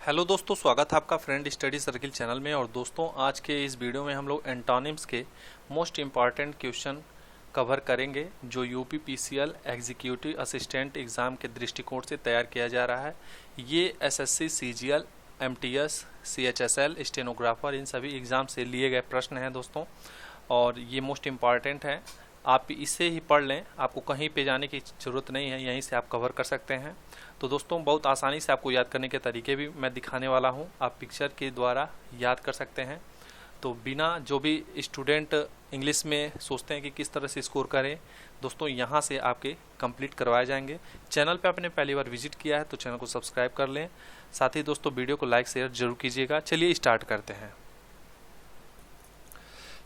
Hello दोस्तों, स्वागत है आपका फ्रेंड स्टडी सर्किल चैनल में। और दोस्तों, आज के इस वीडियो में हम लोग एंटोनिम्स के मोस्ट इम्पॉर्टेंट क्वेश्चन कवर करेंगे जो UP PCL executive assistant exam के दृष्टिकोण से तैयार किया जा रहा है। ये SSC, CGL, MTS, CHSL, stenographer, इन सभी एग्ज़ाम से लिए गए प्रश्न हैं दोस्तों, और ये मोस्ट इम्पॉर्टेंट है। आप इसे ही पढ़ लें, आपको कहीं पे जाने की ज़रूरत नहीं है, यहीं से आप कवर कर सकते हैं। तो दोस्तों, बहुत आसानी से आपको याद करने के तरीके भी मैं दिखाने वाला हूं, आप पिक्चर के द्वारा याद कर सकते हैं। तो बिना जो भी स्टूडेंट इंग्लिश में सोचते हैं कि किस तरह से स्कोर करें, दोस्तों यहाँ से आपके कंप्लीट करवाए जाएंगे। चैनल पे आपने पहली बार विजिट किया है तो चैनल को सब्सक्राइब कर लें, साथ ही दोस्तों वीडियो को लाइक शेयर जरूर कीजिएगा। चलिए स्टार्ट करते हैं।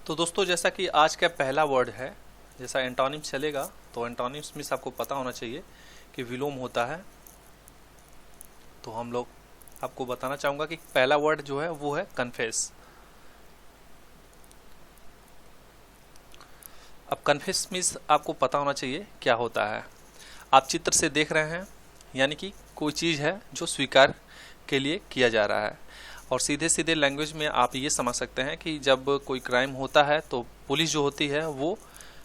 तो दोस्तों, जैसा कि आज का पहला वर्ड है, जैसा एंटोनिम्स चलेगा तो एंटोनिम्स में आपको पता होना चाहिए कि विलोम होता है। तो हम लोग आपको बताना चाहूँगा कि पहला वर्ड जो है वो है कन्फेस। अब कन्फेस मीन्स आपको पता होना चाहिए क्या होता है। आप चित्र से देख रहे हैं, यानी कि कोई चीज़ है जो स्वीकार के लिए किया जा रहा है। और सीधे सीधे लैंग्वेज में आप ये समझ सकते हैं कि जब कोई क्राइम होता है तो पुलिस जो होती है वो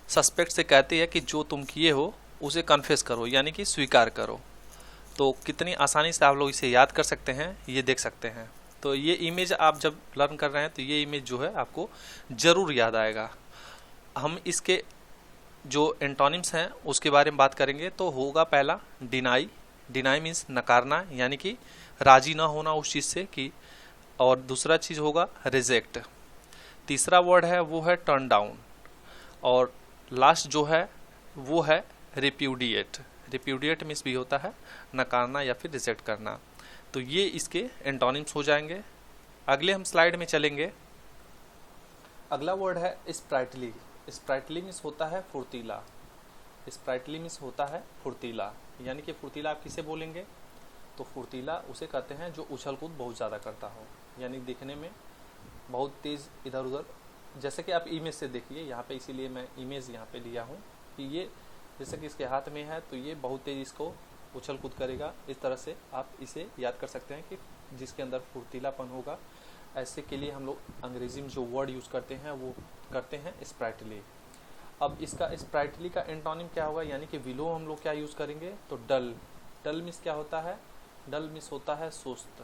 सस्पेक्ट से कहती है कि जो तुम किए हो उसे कन्फेस करो, यानी कि स्वीकार करो। तो कितनी आसानी से आप लोग इसे याद कर सकते हैं, ये देख सकते हैं। तो ये इमेज आप जब लर्न कर रहे हैं तो ये इमेज जो है आपको ज़रूर याद आएगा। हम इसके जो एंटोनिम्स हैं उसके बारे में बात करेंगे। तो होगा पहला डिनाई। डिनाई मीन्स नकारना, यानी कि राजी ना होना उस चीज़ से कि। और दूसरा चीज़ होगा रिजेक्ट। तीसरा वर्ड है वो है टर्न डाउन। और लास्ट जो है वो है रिप्यूडिएट। रिप्यूडिएट मीन्स भी होता है नकारना या फिर रिजेक्ट करना। तो ये इसके एंटोनिम्स हो जाएंगे। अगले हम स्लाइड में चलेंगे। अगला वर्ड है स्प्राइटली। स्प्राइटली मीन्स होता है फुर्तीला। स्प्राइटली मीन्स होता है फुर्तीला, यानी कि फुर्तीला आप किसे बोलेंगे? तो फुर्तीला उसे कहते हैं जो उछल कूद बहुत ज़्यादा करता हो, यानी दिखने में बहुत तेज़ इधर उधर। जैसे कि आप इमेज से देखिए यहाँ पे, इसीलिए मैं इमेज यहाँ पे लिया हूँ कि ये जैसे कि इसके हाथ में है तो ये बहुत तेज इसको उछल कूद करेगा। इस तरह से आप इसे याद कर सकते हैं कि जिसके अंदर फुर्तीलापन होगा। ऐसे के लिए हम लोग अंग्रेजी में जो वर्ड यूज़ करते हैं वो करते हैं स्प्राइटली। अब इसका स्प्राइटली का एंटोनिम क्या होगा, यानी कि विलोम हम लोग क्या यूज़ करेंगे? तो डल। डल मीन्स क्या होता है? डल मीन्स होता है सुस्त।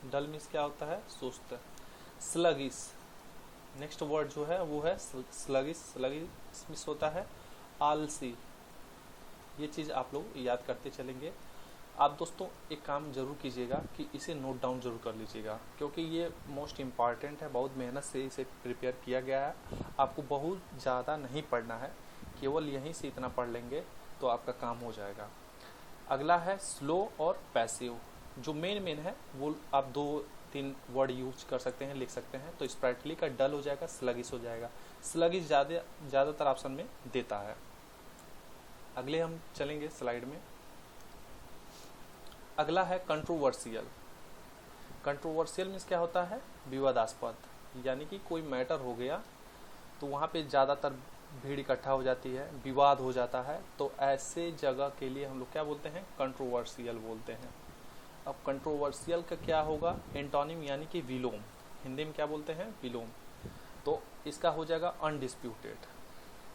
डल मीन्स क्या होता है? सुस्त। स्लगिश, नेक्स्ट वर्ड जो है वो है स्लगिश। स्लगिश मीन्स होता है आलसी। ये चीज़ आप लोग याद करते चलेंगे। आप दोस्तों एक काम जरूर कीजिएगा कि इसे नोट डाउन जरूर कर लीजिएगा, क्योंकि ये मोस्ट इम्पॉर्टेंट है। बहुत मेहनत से इसे प्रिपेयर किया गया है। आपको बहुत ज़्यादा नहीं पढ़ना है, केवल यहीं से इतना पढ़ लेंगे तो आपका काम हो जाएगा। अगला है स्लो और पैसिव। जो मेन है वो आप 2-3 वर्ड यूज कर सकते हैं, लिख सकते हैं। तो स्प्राइटली का डल हो जाएगा, स्लगिश हो जाएगा। स्लगिश ज़्यादातर ऑप्शन में देता है। अगले हम चलेंगे स्लाइड में। अगला है कंट्रोवर्शियल। कंट्रोवर्शियल मीन्स क्या होता है? विवादास्पद, यानी कि कोई मैटर हो गया तो वहाँ पे ज़्यादातर भीड़ इकट्ठा हो जाती है, विवाद हो जाता है। तो ऐसे जगह के लिए हम लोग क्या बोलते हैं? कंट्रोवर्शियल बोलते हैं। अब कंट्रोवर्शियल का क्या होगा एंटोनिम, यानी कि विलोम। हिंदी में क्या बोलते हैं? विलोम। तो इसका हो जाएगा अनडिस्प्यूटेड।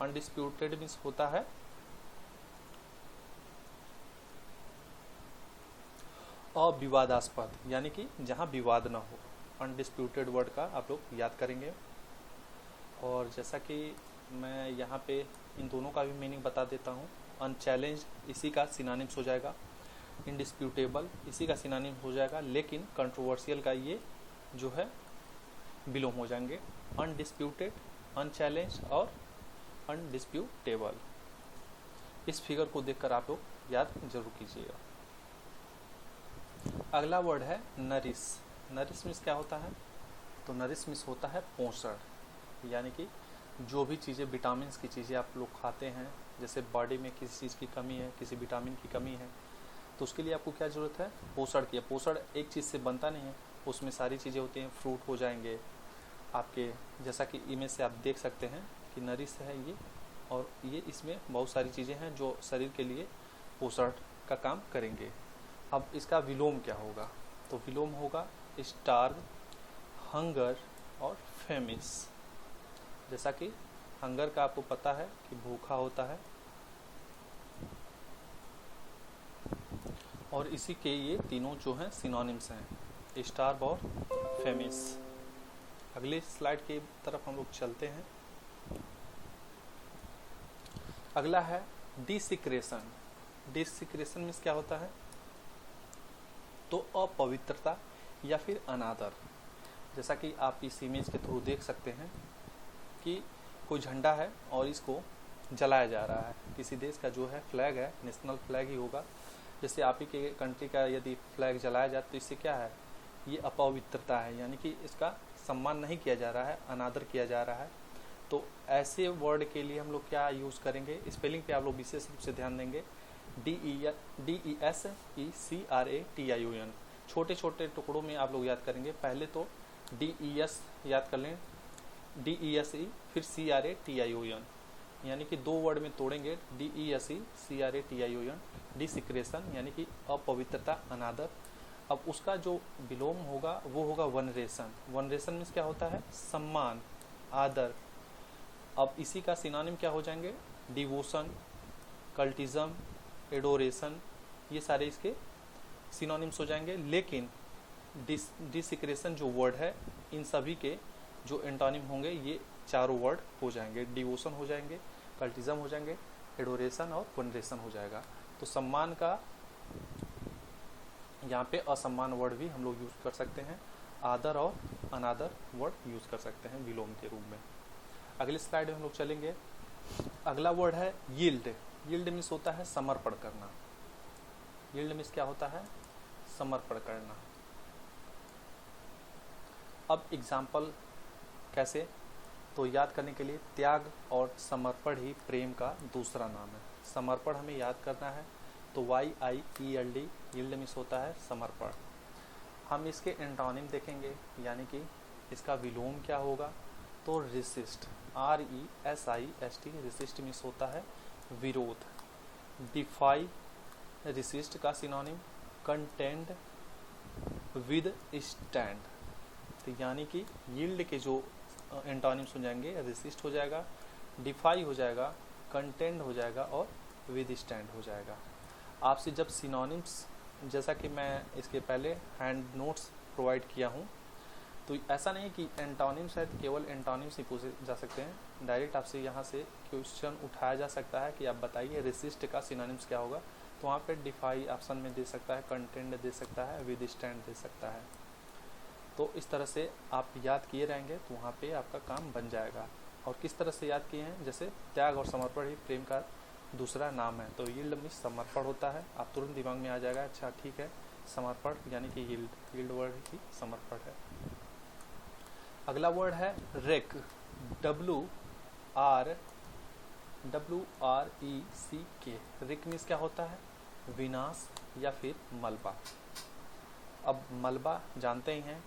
अनडिस्प्यूटेड मीन्स होता है अविवादास्पद, यानी कि जहां विवाद ना हो। अनडिस्प्यूटेड वर्ड का आप लोग याद करेंगे। और जैसा कि मैं यहाँ पे इन दोनों का भी मीनिंग बता देता हूँ। अनचैलेंज इसी का सिनोनिम्स हो जाएगा। इंडिस्प्यूटेबल इसी का सिनोनिम हो जाएगा, लेकिन कंट्रोवर्शियल का ये जो है विलोम हो जाएंगे। अनडिस्प्यूटेड, अनचैलेंज और अनडिस्प्यूटेबल। इस फिगर को देखकर आप लोग याद जरूर कीजिएगा। अगला वर्ड है नरिश। नरिश मीन्स क्या होता है? तो नरिश मीन्स होता है पोषण, यानी कि जो भी चीज़ें विटामिन की चीज़ें आप लोग खाते हैं, जैसे बॉडी में किसी चीज़ की कमी है, किसी विटामिन की कमी है, तो उसके लिए आपको क्या ज़रूरत है? पोषण की। पोषण एक चीज़ से बनता नहीं है, उसमें सारी चीज़ें होती हैं। फ्रूट हो जाएंगे आपके, जैसा कि इमेज से आप देख सकते हैं कि नरिश है ये, और ये इसमें बहुत सारी चीज़ें हैं जो शरीर के लिए पोषण का काम करेंगे। अब इसका विलोम क्या होगा? तो विलोम होगा स्टार्व, हंगर और फेमिस। जैसा कि हंगर का आपको पता है कि भूखा होता है, और इसी के ये तीनों जो हैं सिनोनिम्स हैं, स्टार्व और फेमिस। अगले स्लाइड की तरफ हम लोग चलते हैं। अगला है डिसिक्रेशन। डिसिक्रेशन मीन्स क्या होता है? तो अपवित्रता या फिर अनादर। जैसा कि आप इस इमेज के थ्रू देख सकते हैं कि कोई झंडा है और इसको जलाया जा रहा है। किसी देश का जो है फ्लैग है, नेशनल फ्लैग ही होगा। जैसे आप ही के कंट्री का यदि फ्लैग जलाया जाए तो इससे क्या है? ये अपवित्रता है, यानी कि इसका सम्मान नहीं किया जा रहा है, अनादर किया जा रहा है। तो ऐसे वर्ड के लिए हम लोग क्या यूज़ करेंगे? स्पेलिंग पे आप लोग विशेष रूप से ध्यान देंगे। DESECRATION। छोटे छोटे टुकड़ों में आप लोग याद करेंगे। पहले तो DES याद कर लें, DESE, फिर CRATION, यानी कि दो वर्ड में तोड़ेंगे। DESECRATION, डिसिक्रेशन यानी कि अपवित्रता, अनादर। अब उसका जो विलोम होगा वो होगा वनरेशन। वनरेशन मीन्स क्या होता है? सम्मान, आदर। अब इसी का सिनोनिम क्या हो जाएंगे? डिवोशन, कल्टिज्म, एडोरेशन, ये सारे इसके सिनोनिम्स हो जाएंगे। लेकिन डिसिक्रेशन जो वर्ड है, इन सभी के जो एंटोनिम होंगे ये चारों वर्ड हो जाएंगे। डिवोशन हो जाएंगे, कल्टिज्म हो जाएंगे, एडोरेशन और वनरेशन हो जाएगा। तो सम्मान का यहाँ पे असम्मान वर्ड भी हम लोग यूज कर सकते हैं, आदर और अनादर वर्ड यूज कर सकते हैं विलोम के रूप में। अगले स्लाइड में हम लोग चलेंगे। अगला वर्ड है यील्ड। यील्ड मीन्स होता है समर्पण करना। यील्ड मीन्स क्या होता है? समर्पण करना। अब एग्जाम्पल कैसे? तो याद करने के लिए, त्याग और समर्पण ही प्रेम का दूसरा नाम है। समर्पण हमें याद करना है, तो YIELD, यील्ड मीन्स होता है समर्पण। हम इसके एंटोनिम देखेंगे, यानी कि इसका विलोम क्या होगा? तो रेसिस्ट, RESIST, रेसिस्ट मीन्स होता है विरोध। डिफाई, रेसिस्ट का सिनोनिम कंटेंड, विद स्टैंड। तो यानी कि यील्ड के जो एंटोनिम्स हो जाएंगे, रेसिस्ट हो जाएगा, डिफाई हो जाएगा, कंटेंड हो जाएगा और विद स्टैंड हो जाएगा। आपसे जब सिनोनिम्स, जैसा कि मैं इसके पहले हैंड नोट्स प्रोवाइड किया हूँ, तो ऐसा नहीं कि एंटोनिम्स है तो केवल एंटोनिम्स ही पूछे जा सकते हैं। डायरेक्ट आपसे यहाँ से क्वेश्चन उठाया जा सकता है कि आप बताइए रेसिस्ट का सिनोनिम्स क्या होगा। तो वहाँ पे डिफाई ऑप्शन में दे सकता है, कंटेंड दे सकता है, विद स्टैंड दे सकता है। तो इस तरह से आप याद किए रहेंगे तो वहाँ पे आपका काम बन जाएगा। और किस तरह से याद किए हैं? जैसे त्याग और समर्पण ही प्रेम का दूसरा नाम है, तो यील्ड मीन्स समर्पण होता है। आप तुरंत दिमाग में आ जाएगा, अच्छा ठीक है, समर्पण यानी कि यील्ड वर्ड ही समर्पण है। अगला वर्ड है रेक, WRECK। रेक मीन्स क्या होता है? विनाश या फिर मलबा। अब मलबा जानते ही हैं,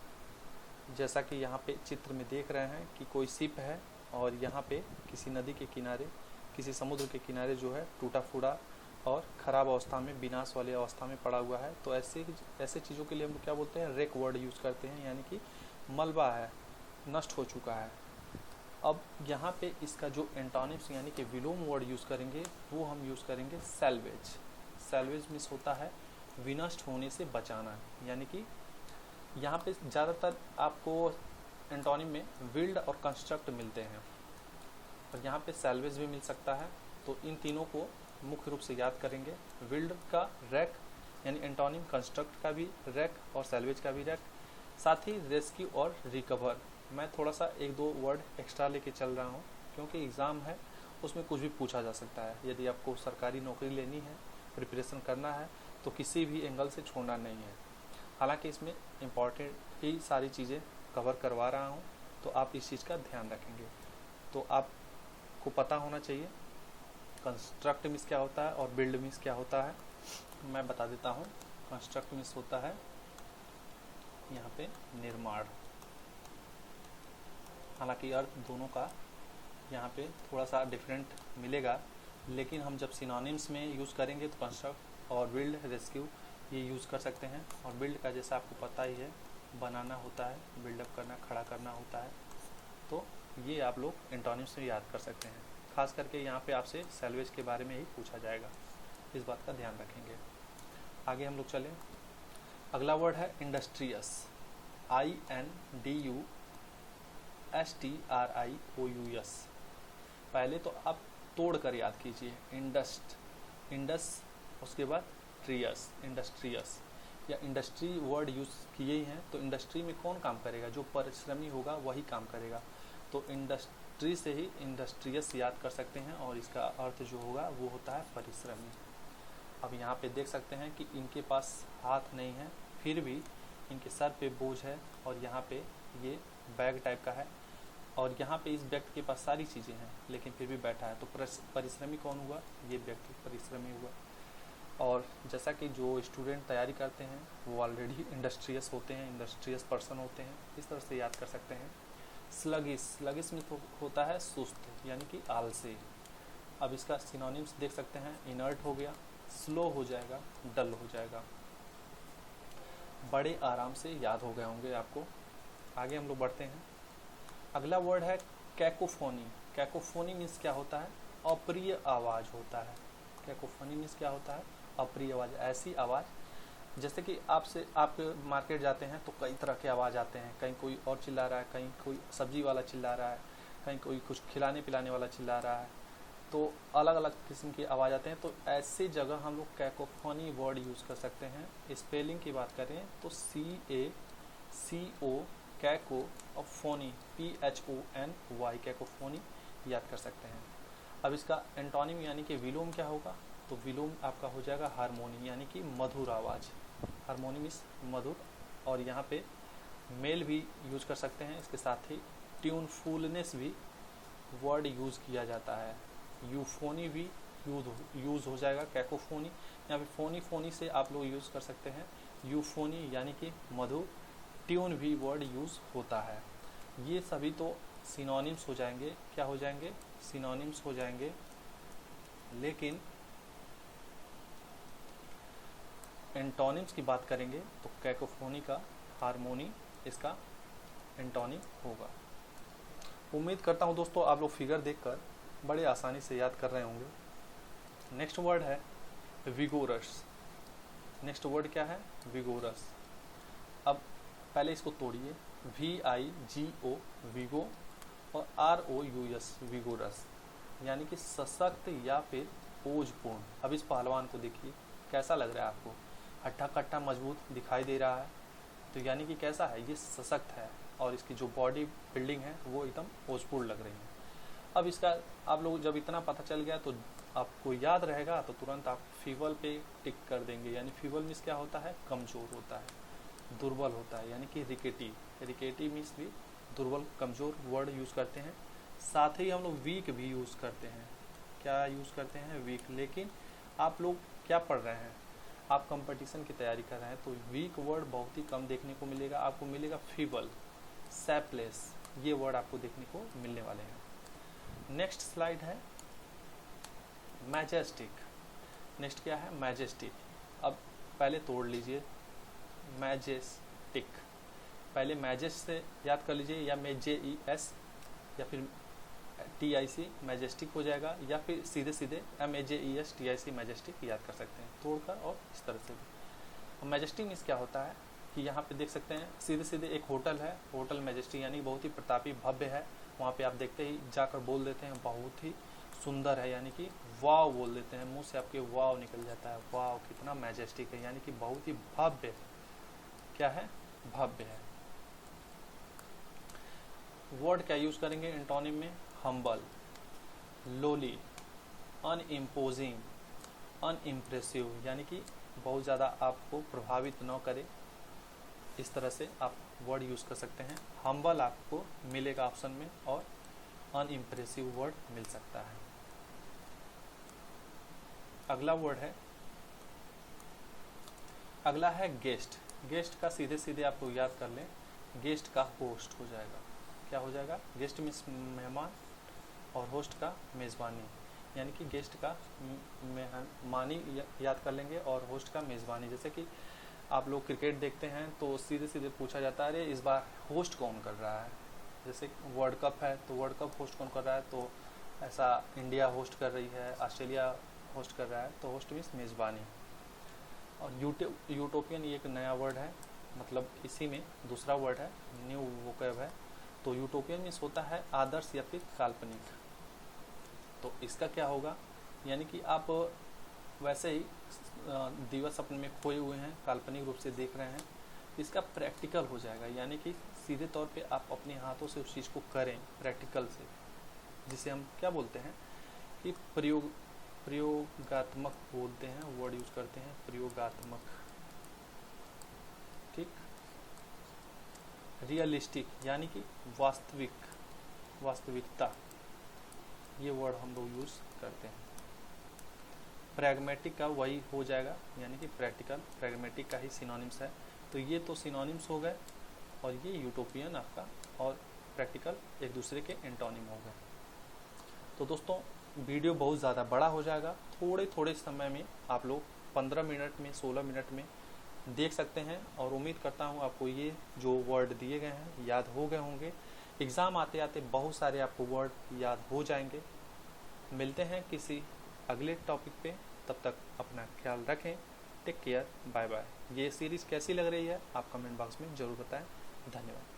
जैसा कि यहाँ पे चित्र में देख रहे हैं कि कोई शिप है और यहाँ पे किसी नदी के किनारे, किसी समुद्र के किनारे जो है टूटा फूटा और ख़राब अवस्था में, विनाश वाली अवस्था में पड़ा हुआ है। तो ऐसे चीज़ों के लिए हम लोग क्या बोलते हैं? रेक वर्ड यूज़ करते हैं, यानी कि मलबा है, नष्ट हो चुका है। अब यहाँ पे इसका जो एंटोनिम्स यानी कि विलोम वर्ड यूज़ करेंगे वो हम यूज़ करेंगे सैल्वेज। सैल्वेज मीन्स होता है विनष्ट होने से बचाना, यानी कि यहाँ पे ज़्यादातर आपको एंटोनिम में विल्ड और कंस्ट्रक्ट मिलते हैं, और यहाँ पे सैल्वेज भी मिल सकता है। तो इन तीनों को मुख्य रूप से याद करेंगे। विल्ड का रैक यानी एंटोनिम, कंस्ट्रक्ट का भी रैक और सैल्वेज का भी रैक, साथ ही रेस्क्यू और रिकवर। मैं थोड़ा सा एक दो वर्ड एक्स्ट्रा लेके चल रहा हूँ क्योंकि एग्ज़ाम है, उसमें कुछ भी पूछा जा सकता है। यदि आपको सरकारी नौकरी लेनी है, प्रिपरेशन करना है, तो किसी भी एंगल से छोड़ना नहीं है। हालांकि इसमें इम्पॉर्टेंट ही सारी चीज़ें कवर करवा रहा हूँ, तो आप इस चीज़ का ध्यान रखेंगे। तो आपको पता होना चाहिए कंस्ट्रक्ट मीन्स क्या होता है और बिल्ड मीन्स क्या होता है। मैं बता देता हूँ। कंस्ट्रक्ट मीन्स होता है यहाँ पे निर्माण, हालांकि अर्थ दोनों का यहाँ पे थोड़ा सा डिफरेंट मिलेगा, लेकिन हम जब सिनोनिम्स में यूज़ करेंगे तो कंस्ट्रक्ट और बिल्ड, रेस्क्यू ये यूज़ कर सकते हैं। और बिल्ड का जैसा आपको पता ही है, बनाना होता है, बिल्डअप करना, खड़ा करना होता है। तो ये आप लोग एंटोनिम्स में याद कर सकते हैं। खास करके यहाँ पे आपसे सैल्वेज के बारे में ही पूछा जाएगा, इस बात का ध्यान रखेंगे। आगे हम लोग चलें। अगला वर्ड है इंडस्ट्रियस, INDUSTRIOUS। पहले तो आप तोड़ कर याद कीजिए, इंडस, उसके बाद ट्रियस, इंडस्ट्रियस या इंडस्ट्री वर्ड यूज़ किए ही हैं। तो इंडस्ट्री में कौन काम करेगा? जो परिश्रमी होगा वही काम करेगा। तो इंडस्ट्री से ही इंडस्ट्रियस याद कर सकते हैं और इसका अर्थ जो होगा वो होता है परिश्रमी। अब यहाँ पे देख सकते हैं कि इनके पास हाथ नहीं है, फिर भी इनके सर पे बोझ है और यहाँ पे ये बैग टाइप का है और यहाँ पे इस व्यक्ति के पास सारी चीज़ें हैं लेकिन फिर भी बैठा है। तो परिश्रमी कौन हुआ? ये व्यक्ति परिश्रमी हुआ। और जैसा कि जो स्टूडेंट तैयारी करते हैं वो ऑलरेडी इंडस्ट्रियस होते हैं, इंडस्ट्रियस पर्सन होते हैं, इस तरह से याद कर सकते हैं। स्लगिश में तो होता है सुस्त, यानी कि आलसी। अब इसका सिनोनिम्स देख सकते हैं, इनर्ट हो गया, स्लो हो जाएगा, डल हो जाएगा। बड़े आराम से याद हो गए होंगे आपको। आगे हम लोग बढ़ते हैं। अगला वर्ड है कैकोफोनी। कैकोफोनी मीन्स क्या होता है? अप्रिय आवाज़ होता है। कैकोफोनी मीन्स क्या होता है? अप्रिय आवाज़, ऐसी आवाज़ जैसे कि आप मार्केट जाते हैं तो कई तरह के आवाज़ आते हैं। कहीं कोई और चिल्ला रहा है, कहीं कोई सब्जी वाला चिल्ला रहा है, कहीं कोई कुछ खिलाने पिलाने वाला चिल्ला रहा है, तो अलग अलग किस्म की आवाज़ आते हैं। तो ऐसी जगह हम लोग कैकोफोनी वर्ड यूज़ कर सकते हैं। स्पेलिंग की बात करें तो CACO कैको और फोनी PHONY, कैकोफोनी याद कर सकते हैं। अब इसका एंटोनिम यानी कि विलोम क्या होगा? तो विलोम आपका हो जाएगा हारमोनी, यानी कि मधुर आवाज़। हारमोनी मीन्स मधुर। और यहाँ पे मेल भी यूज कर सकते हैं, इसके साथ ही ट्यूनफुलनेस भी वर्ड यूज़ किया जाता है। यूफोनी भी यूज़ हो जाएगा, कैकोफोनी। यहाँ पे फोनी से आप लोग यूज़ कर सकते हैं यूफोनी, यानी कि मधुर। ट्यून भी वर्ड यूज़ होता है। ये सभी तो सिनोनिम्स हो जाएंगे। क्या हो जाएंगे? सिनोनिम्स हो जाएंगे। लेकिन एंटोनिम्स की बात करेंगे तो कैकोफोनी का हारमोनी इसका एंटोनिम होगा। उम्मीद करता हूँ दोस्तों आप लोग फिगर देखकर बड़े आसानी से याद कर रहे होंगे। नेक्स्ट वर्ड है विगोरस। नेक्स्ट वर्ड क्या है? विगोरस। अब पहले इसको तोड़िए, VIGO विगो और ROUS विगोरस, यानी कि सशक्त या फिर ओजपूर्ण। अब इस पहलवान को देखिए, कैसा लग रहा है आपको? हट्टा कट्टा मजबूत दिखाई दे रहा है। तो यानी कि कैसा है? ये सशक्त है और इसकी जो बॉडी बिल्डिंग है वो एकदम ओजपूर्ण लग रही है। अब इसका आप लोग जब इतना पता चल गया तो आपको याद रहेगा तो तुरंत आप फीबल पे टिक कर देंगे। यानी फीबल मीन्स क्या होता है? कमज़ोर होता है, दुर्बल होता है, यानी कि रिकेटी मीन्स भी दुर्बल, कमज़ोर वर्ड यूज़ करते हैं। साथ ही हम लोग वीक भी यूज़ करते हैं। क्या यूज़ करते हैं? वीक। लेकिन आप लोग क्या पढ़ रहे हैं? आप कंपटीशन की तैयारी कर रहे हैं तो वीक वर्ड बहुत ही कम देखने को मिलेगा। आपको मिलेगा फीबल, सैपलेस, ये वर्ड आपको देखने को मिलने वाले हैं। नेक्स्ट स्लाइड है मैजेस्टिक। नेक्स्ट क्या है? मैजेस्टिक। अब पहले तोड़ लीजिए, मैजेस्टिक। पहले मैजेस से याद कर लीजिए, या MEJES या फिर TIC मैजेस्टिक हो जाएगा, या फिर सीधे MEJES TIC मैजेस्टिक याद कर सकते हैं तोड़कर। और इस तरह से भी मैजेस्टिक मीन्स क्या होता है कि यहाँ पे देख सकते हैं सीधे एक होटल है, होटल मैजेस्टिक, यानी बहुत ही प्रतापी भव्य है। वहाँ पे आप देखते ही जाकर बोल देते हैं बहुत ही सुंदर है, यानी कि वाव बोल देते हैं, मुंह से आपके वाव निकल जाता है, वाव कितना मैजेस्टिक है, यानी कि बहुत ही भव्य। क्या है? भव्य है। वर्ड क्या यूज करेंगे एंटोनिम में? हम्बल, लोली, अनइम्पोजिंग, अनइम्प्रेसिव, यानी कि बहुत ज़्यादा आपको प्रभावित न करे, इस तरह से आप वर्ड यूज़ कर सकते हैं। हम्बल आपको मिलेगा ऑप्शन में और अनइम्प्रेसिव वर्ड मिल सकता है। अगला वर्ड है, अगला है गेस्ट। गेस्ट का सीधे आप लोग याद कर लें, गेस्ट का होस्ट हो जाएगा। क्या हो जाएगा? गेस्ट मीन्स मेहमान और होस्ट का मेज़बानी। यानी कि गेस्ट का मेहमानी याद कर लेंगे, और होस्ट का मेज़बानी। जैसे कि आप लोग क्रिकेट देखते हैं तो सीधे सीधे पूछा जाता है अरे इस बार होस्ट कौन कर रहा है। जैसे वर्ल्ड कप है तो वर्ल्ड कप होस्ट कौन कर रहा है, तो ऐसा इंडिया होस्ट कर रही है, ऑस्ट्रेलिया होस्ट कर रहा है, तो होस्ट मीन्स मेज़बानी। और यूटोपियन ये एक नया वर्ड है, मतलब इसी में दूसरा वर्ड है, न्यू वोकैब है। तो यूटोपियन मीन्स होता है आदर्श या फिर काल्पनिक। तो इसका क्या होगा, यानी कि आप वैसे ही दिवस अपने में खोए हुए हैं, काल्पनिक रूप से देख रहे हैं, इसका प्रैक्टिकल हो जाएगा, यानी कि सीधे तौर पे आप अपने हाथों से उस चीज़ को करें प्रैक्टिकल से, जिसे हम क्या बोलते हैं कि प्रयोगात्मक बोलते हैं, वर्ड यूज करते हैं प्रयोगात्मक, ठीक। रियलिस्टिक यानी कि वास्तविकता, ये वर्ड हम लोग यूज करते हैं। प्रैग्मेटिक का वही हो जाएगा, यानी कि प्रैक्टिकल, प्रैग्मेटिक का ही सिनोनिम्स है। तो ये तो सिनोनिम्स हो गए, और ये यूटोपियन आपका और प्रैक्टिकल एक दूसरे के एंटोनिम हो गए। तो दोस्तों वीडियो बहुत ज़्यादा बड़ा हो जाएगा, थोड़े थोड़े समय में आप लोग 15 मिनट में 16 मिनट में देख सकते हैं, और उम्मीद करता हूँ आपको ये जो वर्ड दिए गए हैं याद हो गए होंगे। एग्ज़ाम आते आते बहुत सारे आपको वर्ड याद हो जाएंगे। मिलते हैं किसी अगले टॉपिक पे, तब तक अपना ख्याल रखें। Take care, bye bye. ये सीरीज़ कैसी लग रही है आप कमेंट बॉक्स में ज़रूर बताएं। धन्यवाद।